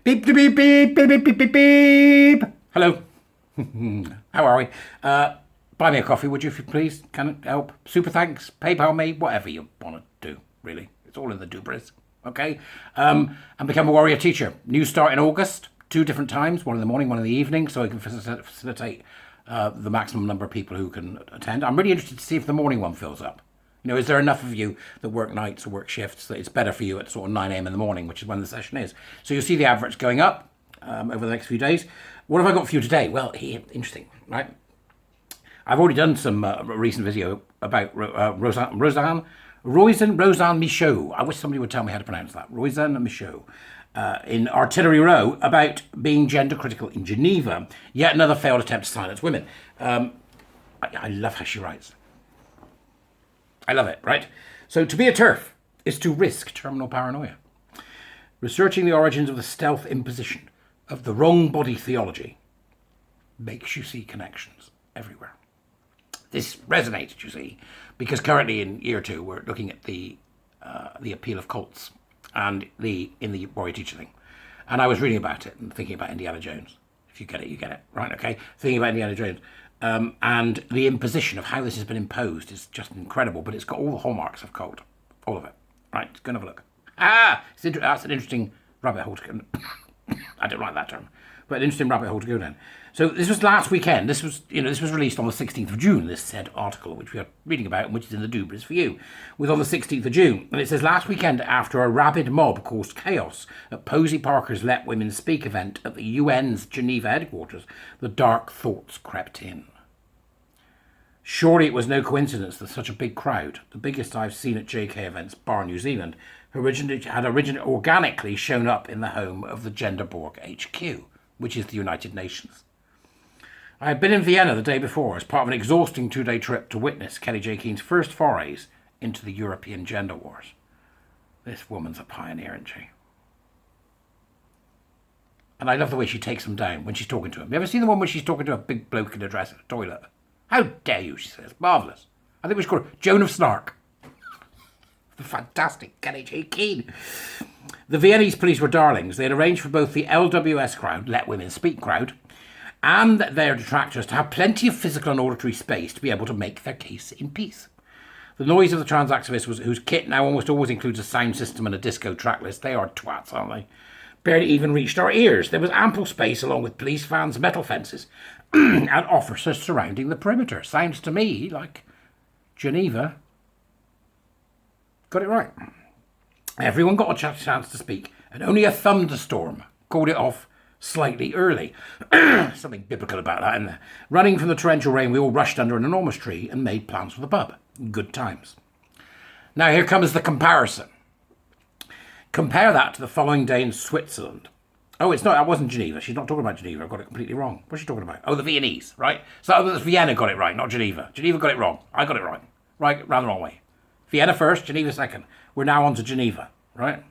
Beep, beep, beep, beep, beep, beep, beep, beep. Hello. How are we? Buy me a coffee, would you, if you please? Can it help? Super thanks. PayPal me, whatever you want to do, really. It's all in the dubris, okay? And become a warrior teacher. New start in August, 2 different times, one in the morning, one in the evening, so I can facilitate the maximum number of people who can attend. I'm really interested to see if the morning one fills up. You know, is there enough of you that work nights or work shifts that it's better for you at sort of 9 a.m. in the morning, which is when the session is? So you'll see the adverts going up over the next few days. What have I got for you today? Well, interesting, right? I've already done some recent video about Roisin Michaud. I wish somebody would tell me how to pronounce that. Roisin Michaud. In Artillery Row, about being gender critical in Geneva. Yet another failed attempt to silence women. I love how she writes. I love it, right? So to be a TERF is to risk terminal paranoia. Researching the origins of the stealth imposition of the wrong body theology makes you see connections everywhere. This resonated, you see, because currently in year 2 we're looking at the appeal of cults and in the warrior teacher thing. And I was reading about it and thinking about Indiana Jones. If you get it, you get it, right? Okay, thinking about Indiana Jones. And the imposition of how this has been imposed is just incredible, but it's got all the hallmarks of cult, all of it. Right, go and have a look. That's an interesting rabbit hole to go. I don't like that term, but an interesting rabbit hole to go down. So this was last weekend. This was released on the 16th of June. This said article, which we are reading about, and which is in the dubris for you, was on the 16th of June, and it says last weekend, after a rabid mob caused chaos at Posey Parker's Let Women Speak event at the UN's Geneva headquarters, the dark thoughts crept in. Surely it was no coincidence that such a big crowd, the biggest I've seen at JK events, bar New Zealand, had originally organically shown up in the home of the Gender Borg HQ, which is the United Nations. I had been in Vienna the day before as part of an exhausting 2-day trip to witness KJK's first forays into the European gender wars. This woman's a pioneer, isn't she? And I love the way she takes them down when she's talking to him. You ever seen the one where she's talking to a big bloke in a dress at a toilet? How dare you, she says. Marvellous. I think we should call her Joan of Snark. The fantastic KJK. The Viennese police were darlings. They had arranged for both the LWS crowd, Let Women Speak crowd, and their detractors to have plenty of physical and auditory space to be able to make their case in peace. The noise of the trans activists, whose kit now almost always includes a sound system and a disco track list, they are twats, aren't they? Barely even reached our ears. There was ample space along with police vans, metal fences, and officers surrounding the perimeter. Sounds to me like Geneva got it right. Everyone got a chance to speak, and only a thunderstorm called it off slightly early. Something biblical about that, isn't there? Running from the torrential rain, we all rushed under an enormous tree and made plans for the pub. Good times. Now here comes the comparison. Compare that to the following day in Switzerland. Oh, it's not. That wasn't Geneva. She's not talking about Geneva. I got it completely wrong. What's she talking about? Oh, the Viennese, right? So Vienna got it right, not Geneva. Geneva got it wrong. I got it right. Right, round the wrong way. Vienna first, Geneva second. We're now on to Geneva, right?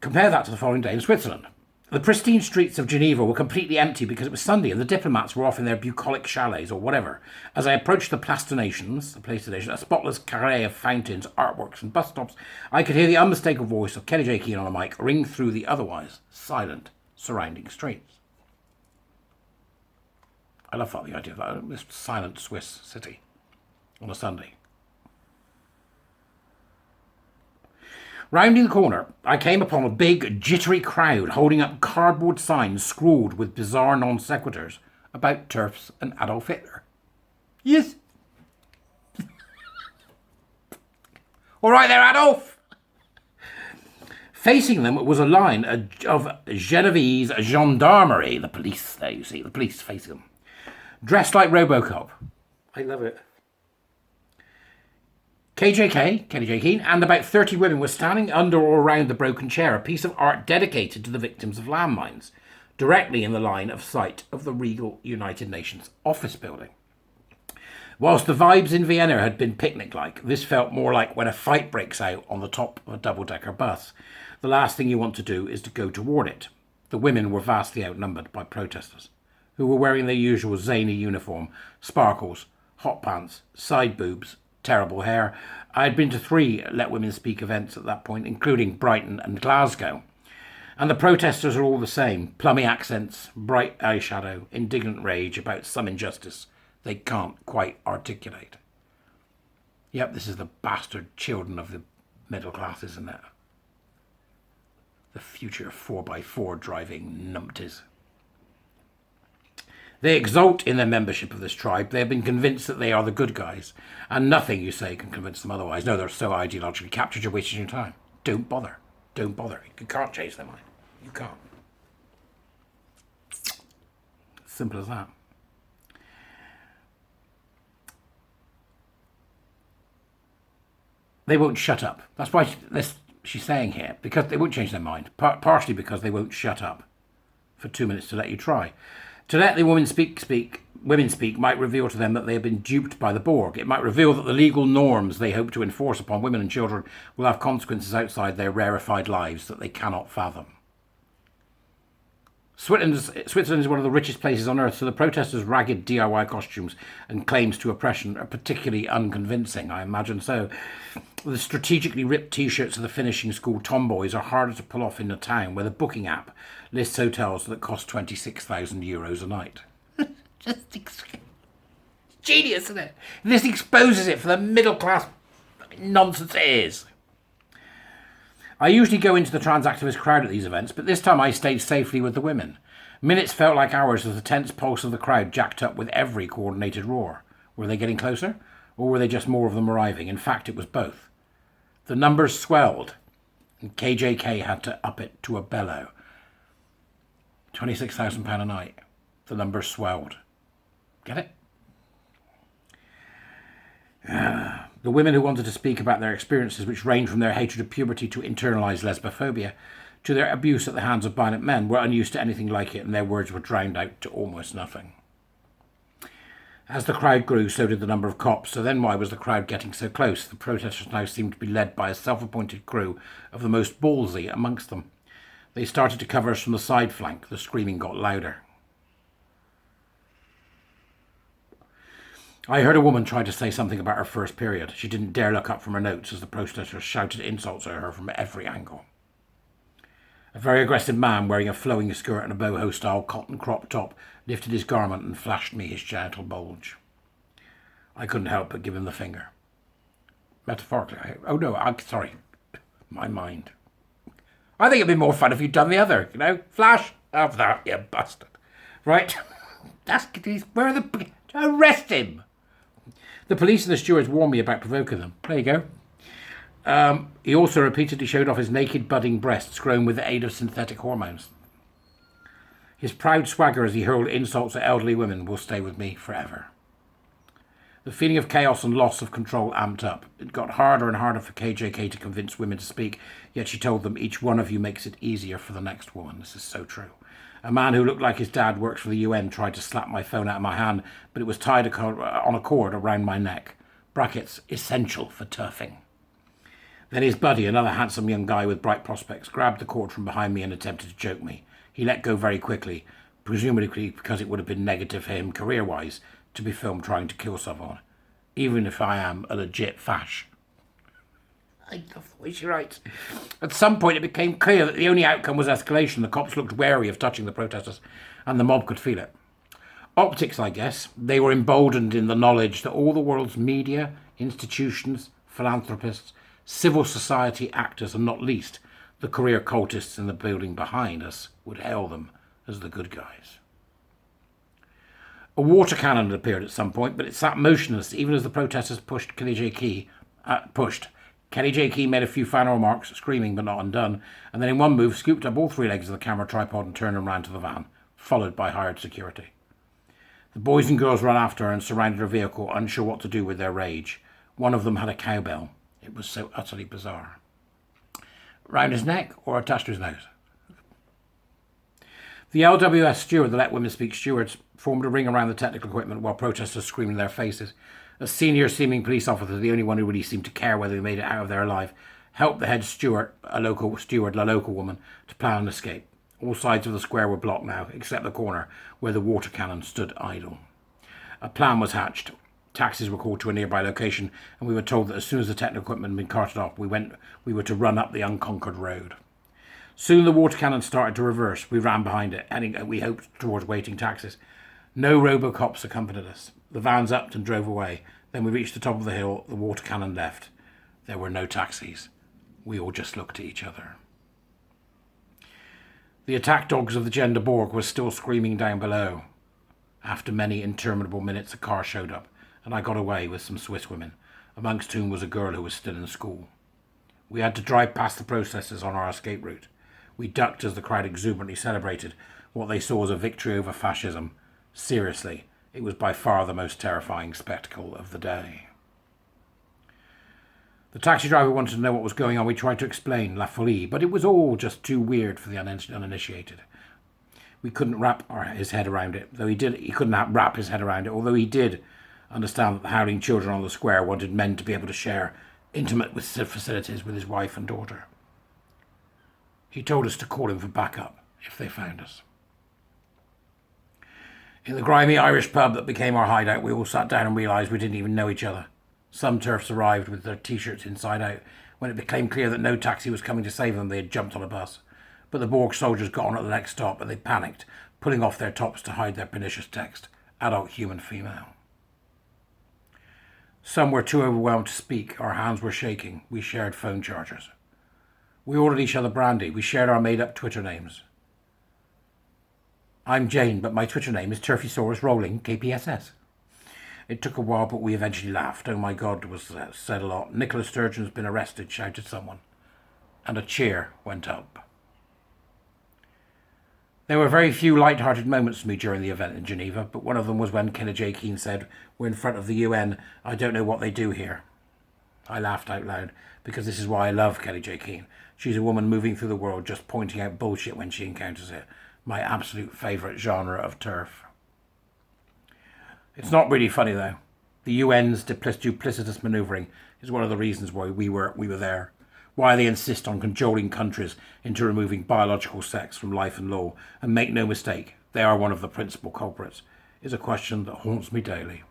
Compare that to the following day in Switzerland. The pristine streets of Geneva were completely empty because it was Sunday and the diplomats were off in their bucolic chalets or whatever. As I approached the Place des Nations, a spotless carré of fountains, artworks and bus stops, I could hear the unmistakable voice of KJK on a mic ring through the otherwise silent surrounding streets. I love the idea of that, this silent Swiss city on a Sunday. Rounding the corner, I came upon a big, jittery crowd holding up cardboard signs scrawled with bizarre non sequiturs about TERFs and Adolf Hitler. Yes. All right there, Adolf. Facing them was a line of Genevese gendarmerie, the police there, you see, the police facing them, dressed like Robocop. I love it. KJK, and about 30 women were standing under or around the broken chair, a piece of art dedicated to the victims of landmines, directly in the line of sight of the regal United Nations office building. Whilst the vibes in Vienna had been picnic-like, this felt more like when a fight breaks out on the top of a double-decker bus. The last thing you want to do is to go toward it. The women were vastly outnumbered by protesters, who were wearing their usual zany uniform, sparkles, hot pants, side boobs, terrible hair. I had been to 3 Let Women Speak events at that point, including Brighton and Glasgow. And the protesters are all the same. Plummy accents, bright eyeshadow, indignant rage about some injustice they can't quite articulate. Yep, this is the bastard children of the middle class, isn't it? The future 4x4 driving numpties. They exult in their membership of this tribe. They have been convinced that they are the good guys. And nothing, you say, can convince them otherwise. No, they're so ideologically captured, you're wasting your time. Don't bother. Don't bother. You can't change their mind. You can't. Simple as that. They won't shut up. That's why she's saying here, because they won't change their mind. Partially because they won't shut up for 2 minutes to let you try. To let the women speak might reveal to them that they have been duped by the Borg. It might reveal that the legal norms they hope to enforce upon women and children will have consequences outside their rarefied lives that they cannot fathom. Switzerland is one of the richest places on earth, so the protesters' ragged DIY costumes and claims to oppression are particularly unconvincing, I imagine so. The strategically ripped T-shirts of the finishing school tomboys are harder to pull off in a town where the booking app lists hotels that cost €26,000 a night. Just genius, isn't it? This exposes it for the middle class nonsense it is. I usually go into the trans-activist crowd at these events, but this time I stayed safely with the women. Minutes felt like hours as the tense pulse of the crowd jacked up with every coordinated roar. Were they getting closer? Or were they just more of them arriving? In fact, it was both. The numbers swelled, and KJK had to up it to a bellow. £26,000 a night. The numbers swelled. Get it? The women who wanted to speak about their experiences, which ranged from their hatred of puberty to internalised lesbophobia, to their abuse at the hands of violent men, were unused to anything like it, and their words were drowned out to almost nothing. As the crowd grew, so did the number of cops. So then why was the crowd getting so close? The protesters now seemed to be led by a self-appointed crew of the most ballsy amongst them. They started to cover us from the side flank. The screaming got louder. I heard a woman try to say something about her first period. She didn't dare look up from her notes as the protesters shouted insults at her from every angle. A very aggressive man wearing a flowing skirt and a boho-style cotton crop top lifted his garment and flashed me his genital bulge. I couldn't help but give him the finger. Metaphorically. I'm sorry. My mind. I think it'd be more fun if you'd done the other, Flash. Have that, you bastard. Right? Where are the... Arrest him! The police and the stewards warned me about provoking them. There you go. He also repeatedly showed off his naked budding breasts grown with the aid of synthetic hormones. His proud swagger as he hurled insults at elderly women will stay with me forever. The feeling of chaos and loss of control amped up. It got harder and harder for KJK to convince women to speak, yet she told them, each one of you makes it easier for the next woman. This is so true. A man who looked like his dad works for the UN tried to slap my phone out of my hand, but it was tied on a cord around my neck. Brackets, essential for turfing. Then his buddy, another handsome young guy with bright prospects, grabbed the cord from behind me and attempted to choke me. He let go very quickly, presumably because it would have been negative for him career-wise to be filmed trying to kill someone, even if I am a legit fash. I love the way she writes. At some point it became clear that the only outcome was escalation. The cops looked wary of touching the protesters, and the mob could feel it. Optics, I guess. They were emboldened in the knowledge that all the world's media, institutions, philanthropists, civil society actors, and not least the career cultists in the building behind us, would hail them as the good guys. A water cannon had appeared at some point, but it sat motionless even as the protesters pushed KJK. Kelly J. Key made a few final remarks, screaming but not undone, and then in one move scooped up all three legs of the camera tripod and turned and ran to the van, followed by hired security. The boys and girls ran after her and surrounded her vehicle, unsure what to do with their rage. One of them had a cowbell. It was so utterly bizarre. Round his neck or attached to his nose? The LWS steward, the Let Women Speak stewards, formed a ring around the technical equipment while protesters screamed in their faces. A senior-seeming police officer, the only one who really seemed to care whether they made it out of there alive, helped the head steward, a local woman, to plan an escape. All sides of the square were blocked now, except the corner where the water cannon stood idle. A plan was hatched. Taxis were called to a nearby location, and we were told that as soon as the technical equipment had been carted off, we were to run up the unconquered road. Soon the water cannon started to reverse. We ran behind it, heading, we hoped, towards waiting taxis. No Robocops accompanied us. The vans upped and drove away. Then we reached the top of the hill. The water cannon left. There were no taxis. We all just looked at each other. The attack dogs of the Borg were still screaming down below. After many interminable minutes, a car showed up, and I got away with some Swiss women, amongst whom was a girl who was still in school. We had to drive past the processors on our escape route. We ducked as the crowd exuberantly celebrated what they saw as a victory over fascism. Seriously, it was by far the most terrifying spectacle of the day. The taxi driver wanted to know what was going on. We tried to explain La Folie, but it was all just too weird for the uninitiated. We couldn't wrap his head around it, though he couldn't wrap his head around it, although he did understand that the howling children on the square wanted men to be able to share intimate facilities with his wife and daughter. He told us to call him for backup if they found us. In the grimy Irish pub that became our hideout, we all sat down and realised we didn't even know each other. Some turfs arrived with their t-shirts inside out. When it became clear that no taxi was coming to save them, they had jumped on a bus. But the Borg soldiers got on at the next stop and they panicked, pulling off their tops to hide their pernicious text, adult human female. Some were too overwhelmed to speak. Our hands were shaking. We shared phone chargers. We ordered each other brandy. We shared our made-up Twitter names. I'm Jane, but my Twitter name is Turfysaurus Rolling KPSS. It took a while, but we eventually laughed. Oh my God, was said a lot. Nicola Sturgeon's been arrested, shouted someone. And a cheer went up. There were very few light-hearted moments for me during the event in Geneva, but one of them was when KJK said, "We're in front of the UN. I don't know what they do here." I laughed out loud, because this is why I love KJK. She's a woman moving through the world just pointing out bullshit when she encounters it. My absolute favourite genre of turf. It's not really funny though. The UN's duplicitous manoeuvring is one of the reasons why we were there. Why they insist on cajoling countries into removing biological sex from life and law. And make no mistake, they are one of the principal culprits, is a question that haunts me daily.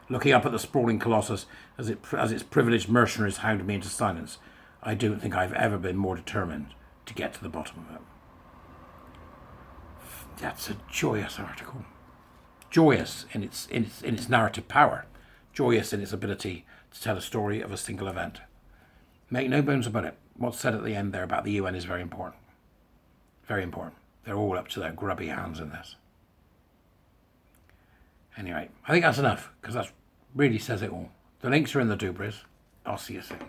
Looking up at the sprawling colossus as its privileged mercenaries hound me into silence, I don't think I've ever been more determined to get to the bottom of it. That's a joyous article. Joyous in its narrative power. Joyous in its ability to tell a story of a single event. Make no bones about it. What's said at the end there about the UN is very important. Very important. They're all up to their grubby hands in this. Anyway, I think that's enough, because that really says it all. The links are in the doobries. I'll see you soon.